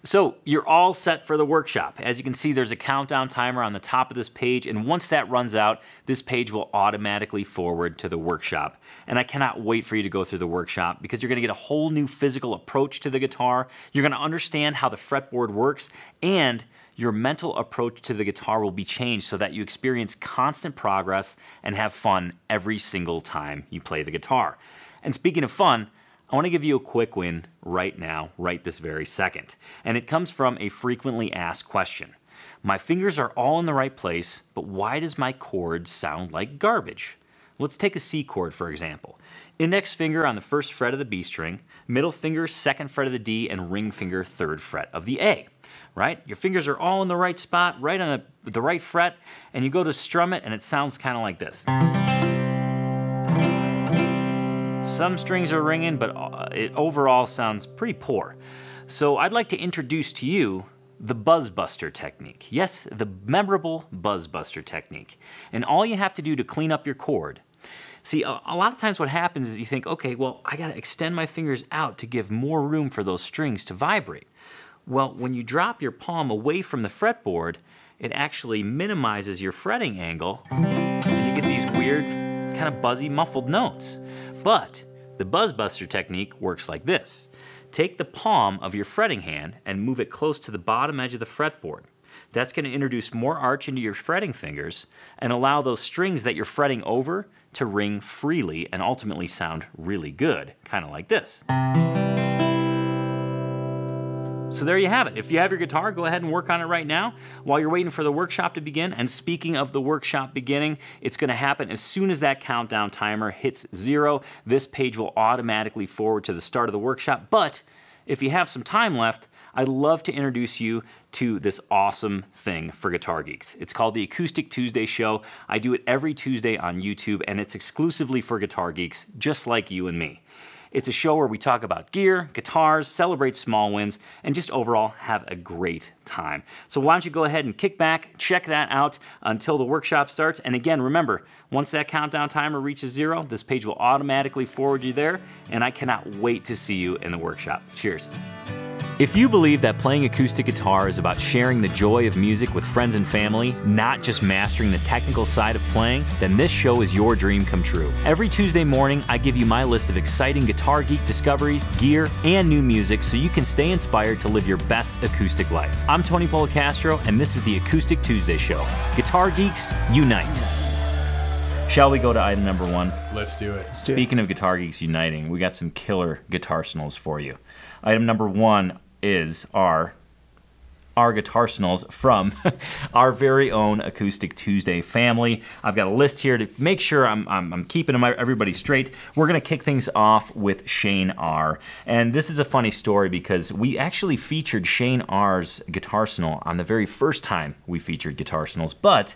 So you're all set for the workshop. As you can see, there's a countdown timer on the top of this page, and once that runs out, this page will automatically forward to the workshop. And I cannot wait for you to go through the workshop because you're gonna get a whole new physical approach to the guitar. You're gonna understand how the fretboard works, and your mental approach to the guitar will be changed so that you experience constant progress and have fun every single time you play the guitar. And speaking of fun, I want to give you a quick win right now, right this very second. And it comes from a frequently asked question. My fingers are all in the right place, but why does my chord sound like garbage? Let's take a C chord, for example. Index finger on the first fret of the B string, middle finger, second fret of the D, and ring finger, third fret of the A, right? Your fingers are all in the right spot, right on the right fret, and you go to strum it, and it sounds kind of like this. Some strings are ringing, but it overall sounds pretty poor. So I'd like to introduce to you the buzzbuster technique. Yes, the memorable buzzbuster technique. And all you have to do to clean up your chord. See, a lot of times what happens is you think, okay, well, I gotta extend my fingers out to give more room for those strings to vibrate. Well, when you drop your palm away from the fretboard, it actually minimizes your fretting angle, and you get these weird, kind of buzzy, muffled notes. But the buzzbuster technique works like this. Take the palm of your fretting hand and move it close to the bottom edge of the fretboard. That's going to introduce more arch into your fretting fingers and allow those strings that you're fretting over to ring freely and ultimately sound really good, kind of like this. So there you have it. If you have your guitar, go ahead and work on it right now while you're waiting for the workshop to begin. And speaking of the workshop beginning, it's gonna happen as soon as that countdown timer hits 0. This page will automatically forward to the start of the workshop. But if you have some time left, I'd love to introduce you to this awesome thing for guitar geeks. It's called the Acoustic Tuesday Show. I do it every Tuesday on YouTube, and it's exclusively for guitar geeks, just like you and me. It's a show where we talk about gear, guitars, celebrate small wins, and just overall have a great time. So why don't you go ahead and kick back, check that out until the workshop starts. And again, remember, once that countdown timer reaches 0, this page will automatically forward you there, and I cannot wait to see you in the workshop. Cheers. If you believe that playing acoustic guitar is about sharing the joy of music with friends and family, not just mastering the technical side of playing, then this show is your dream come true. Every Tuesday morning, I give you my list of exciting guitar geek discoveries, gear, and new music so you can stay inspired to live your best acoustic life. I'm Tony Policastro, and this is the Acoustic Tuesday Show. Guitar geeks, unite. Shall we go to item number 1? Let's do it. Speaking of guitar geeks uniting, we got some killer guitarsenals for you. Item number 1 is our guitarsenals from our very own Acoustic Tuesday family. I've got a list here to make sure I'm keeping everybody straight. We're gonna kick things off with Shane R. And this is a funny story because we actually featured Shane R's guitarsenal on the very first time we featured guitarsenals, but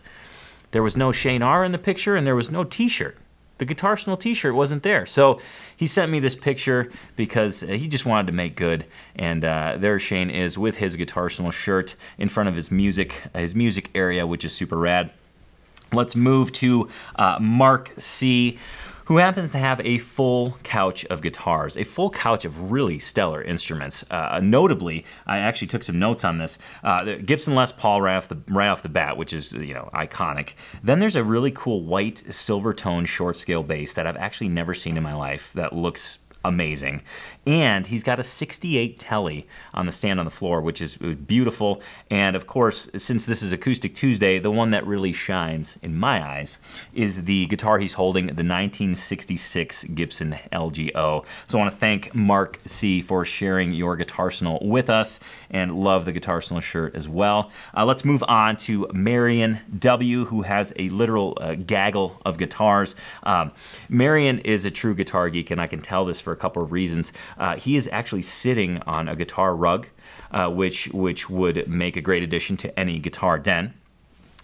there was no Shane R in the picture and there was no t-shirt. The guitarsenal t-shirt wasn't there. So he sent me this picture because he just wanted to make good. And there Shane is with his guitarsenal shirt in front of his music area, which is super rad. Let's move to Mark C., who happens to have a full couch of guitars, a full couch of really stellar instruments. Notably, I actually took some notes on this. The Gibson Les Paul right off the bat, which is, you know, iconic. Then there's a really cool white silver tone short scale bass that I've actually never seen in my life that looks amazing. And he's got a 68 Tele on the stand on the floor, which is beautiful. And of course, since this is Acoustic Tuesday, the one that really shines in my eyes is the guitar he's holding, the 1966 Gibson LGO. So I want to thank Mark C. for sharing your guitarsenal with us, and love the guitarsenal shirt as well. Let's move on to Marion W., who has a literal gaggle of guitars. Marion is a true guitar geek, and I can tell this for a couple of reasons. He is actually sitting on a guitar rug, which would make a great addition to any guitar den.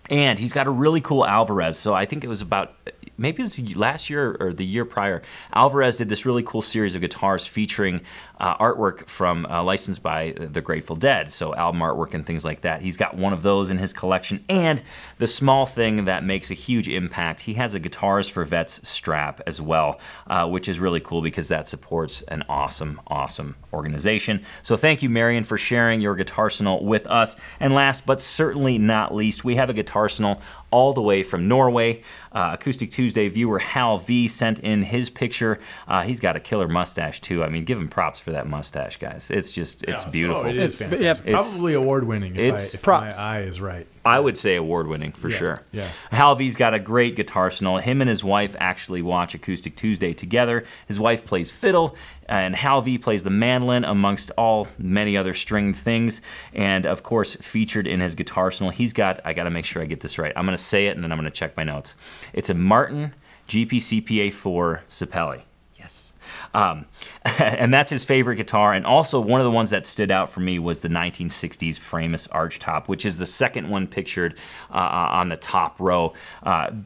And he's got a really cool Alvarez. So I think it was about, maybe it was last year or the year prior, Alvarez did this really cool series of guitars featuring artwork from licensed by the Grateful Dead, so album artwork and things like that. He's got one of those in his collection, and the small thing that makes a huge impact, he has a Guitars for Vets strap as well, which is really cool because that supports an awesome, awesome organization. So thank you, Marion, for sharing your Guitarsenal with us. And last but certainly not least, we have a Guitarsenal all the way from Norway. Acoustic Tuesday viewer Hal V sent in his picture. He's got a killer mustache too. I mean, give him props for that mustache, guys. It's just, it's beautiful. Oh, it is fantastic. Yeah, probably award-winning if my eye is right. I would say award-winning for sure. Yeah. Hal V's got a great Guitarsenal. Him and his wife actually watch Acoustic Tuesday together. His wife plays fiddle, and Hal V plays the mandolin amongst all many other stringed things. And of course, featured in his Guitarsenal, he's got, I got to make sure I get this right. I'm going to say it and then I'm going to check my notes. It's a Martin GPCPA4 Sapelli. Yes. And that's his favorite guitar. And also one of the ones that stood out for me was the 1960s Framus Archtop, which is the second one pictured on the top row.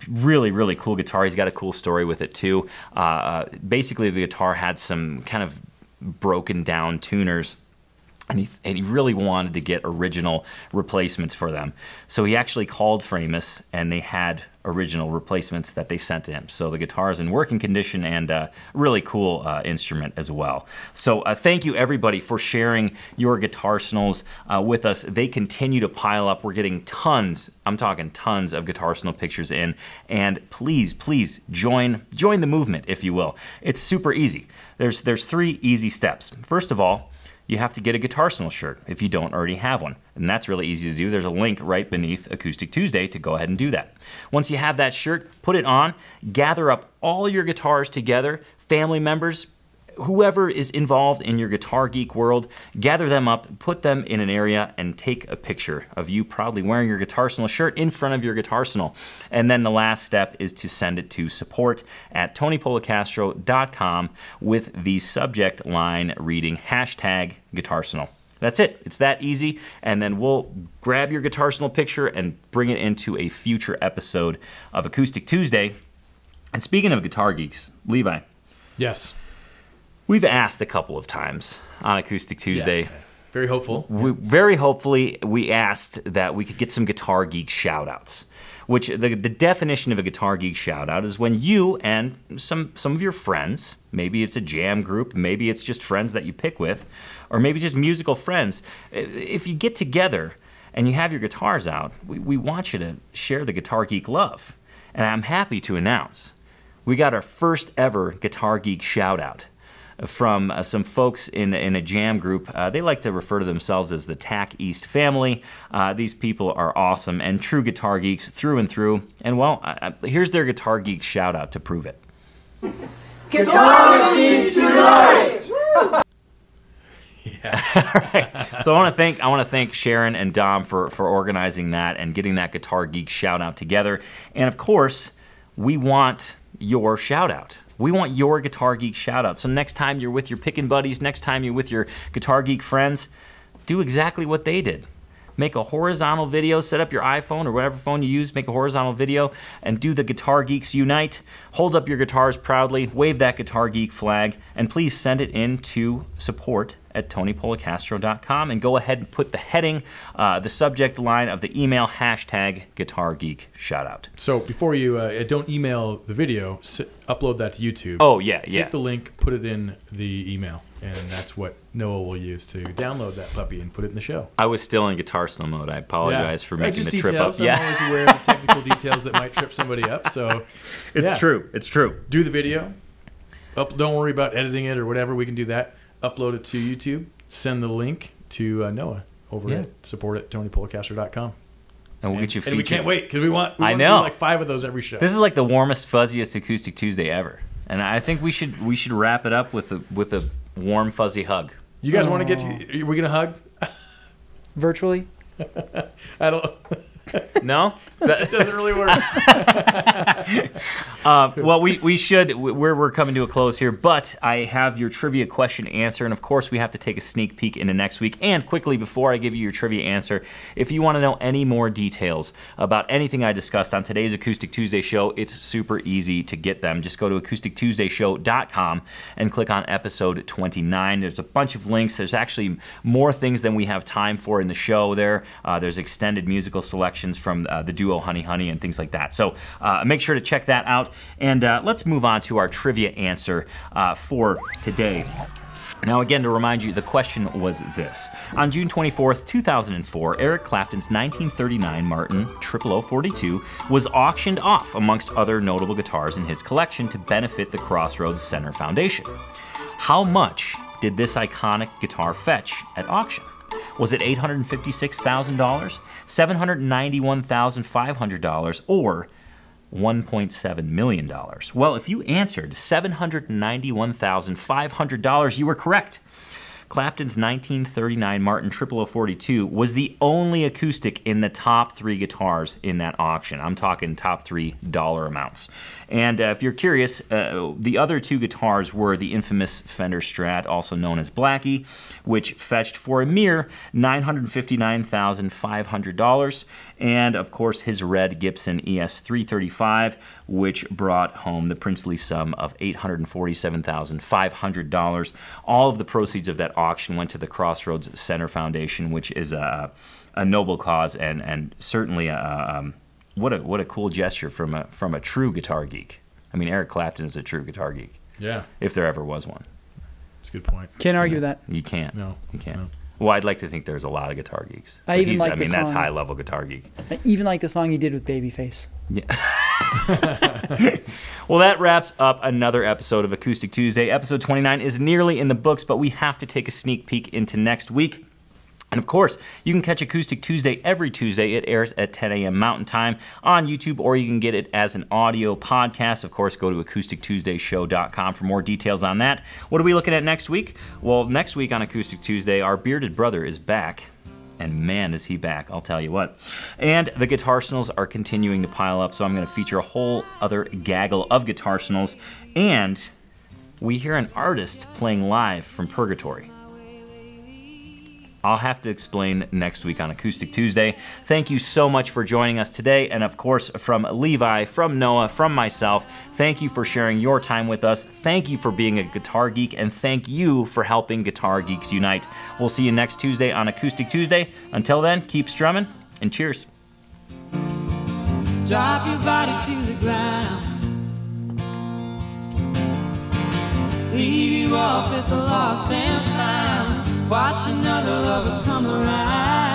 Really, really cool guitar. He's got a cool story with it too. Basically, the guitar had some kind of broken down tuners, and he really wanted to get original replacements for them. So he actually called Framus, and they had original replacements that they sent to him. So the guitar is in working condition, and really cool instrument as well. So thank you, everybody, for sharing your Guitarsenals with us. They continue to pile up. We're getting tons, I'm talking tons of Guitarsenal pictures in. And please, please join the movement, if you will. It's super easy. There's 3 easy steps. First of all, you have to get a Guitarsenal shirt if you don't already have one. And that's really easy to do. There's a link right beneath Acoustic Tuesday to go ahead and do that. Once you have that shirt, put it on, gather up all your guitars together, family members, whoever is involved in your Guitar Geek world, gather them up, put them in an area, and take a picture of you proudly wearing your Guitarsenal shirt in front of your Guitarsenal. And then the last step is to send it to support@tonypolicastro.com with the subject line reading #Guitarsenal. That's it. It's that easy. And then we'll grab your Guitarsenal picture and bring it into a future episode of Acoustic Tuesday. And speaking of Guitar Geeks, Levi. Yes. We've asked a couple of times on Acoustic Tuesday. Yeah. Very hopeful. Very hopefully, we asked that we could get some Guitar Geek shout-outs, which the definition of a Guitar Geek shout-out is when you and some of your friends, maybe it's a jam group, maybe it's just friends that you pick with, or maybe just musical friends, if you get together and you have your guitars out, we want you to share the Guitar Geek love. And I'm happy to announce we got our first ever Guitar Geek shout-out from some folks in a jam group. They like to refer to themselves as the Tack East family. These people are awesome and true guitar geeks through and through. And well, here's their Guitar Geek shout out to prove it. Guitar Geeks tonight! Yeah. All right. So I want to thank Sharon and Dom for organizing that and getting that Guitar Geek shout out together. And of course, we want your shout out. We want your Guitar Geek shout out. So next time you're with your pickin' buddies, next time you're with your Guitar Geek friends, do exactly what they did. Make a horizontal video, set up your iPhone or whatever phone you use, make a horizontal video, and do the Guitar Geeks Unite. Hold up your guitars proudly, wave that Guitar Geek flag, and please send it in to support@tonypolicastro.com and go ahead and put the heading, the subject line of the email, #Guitar Geek Shoutout. So before you, don't email the video, upload that to YouTube. Oh, yeah, Take the link, put it in the email, and that's what Noah will use to download that puppy and put it in the show. I was still in Guitarsenal mode. I apologize for making the trip up. I'm always aware of the technical details that might trip somebody up. So it's true. It's true. Do the video. Don't worry about editing it or whatever. We can do that. Upload it to YouTube. Send the link to Noah over at support@tonypolicastro.com. And we'll get you featured. And we can't wait because we want to do like 5 of those every show. This is like the warmest, fuzziest Acoustic Tuesday ever. And I think we should wrap it up with a warm, fuzzy hug. You guys want to get to? Are we gonna hug? Virtually? I don't. No? It doesn't really work. Well, we're coming to a close here, but I have your trivia question answer, and of course we have to take a sneak peek into next week. And quickly, before I give you your trivia answer, if you want to know any more details about anything I discussed on today's Acoustic Tuesday show, it's super easy to get them. Just go to acoustictuesdayshow.com and click on episode 29. There's a bunch of links. There's actually more things than we have time for in the show there. There's extended musical selections from the duo Honey Honey and things like that. So make sure to check that out. And let's move on to our trivia answer for today. Now, again, to remind you, the question was this. On June 24th, 2004, Eric Clapton's 1939 Martin 00042 was auctioned off amongst other notable guitars in his collection to benefit the Crossroads Center Foundation. How much did this iconic guitar fetch at auction? Was it $856,000, $791,500, or $1.7 million? Well, if you answered $791,500, you were correct. Clapton's 1939 Martin 00042 was the only acoustic in the top 3 guitars in that auction. I'm talking top 3 dollar amounts. And if you're curious, the other 2 guitars were the infamous Fender Strat, also known as Blackie, which fetched for a mere $959,500, and of course his red Gibson ES335, which brought home the princely sum of $847,500. All of the proceeds of that auction went to the Crossroads Center Foundation, which is a noble cause and certainly what a cool gesture from a true guitar geek. I mean, Eric Clapton is a true guitar geek. Yeah. If there ever was one. That's a good point. Can't argue that. You can't. No. You can't. No. Well, I'd like to think there's a lot of guitar geeks. I even like the mean, song. that's high-level guitar geek. I even like the song he did with Babyface. Yeah. Well, that wraps up another episode of Acoustic Tuesday. Episode 29 is nearly in the books, but we have to take a sneak peek into next week. And of course, you can catch Acoustic Tuesday every Tuesday. It airs at 10 a.m. Mountain Time on YouTube, or you can get it as an audio podcast. Of course, go to acoustictuesdayshow.com for more details on that. What are we looking at next week? Well, next week on Acoustic Tuesday, our bearded brother is back. And man, is he back, I'll tell you what. And the guitarsenals are continuing to pile up, so I'm going to feature a whole other gaggle of guitarsenals. And we hear an artist playing live from Purgatory. I'll have to explain next week on Acoustic Tuesday. Thank you so much for joining us today. And of course, from Levi, from Noah, from myself, thank you for sharing your time with us. Thank you for being a guitar geek, and thank you for helping Guitar Geeks Unite. We'll see you next Tuesday on Acoustic Tuesday. Until then, keep strumming, and cheers. Drop your body to the ground, leave you off at the lost and found. Watch another lover come around.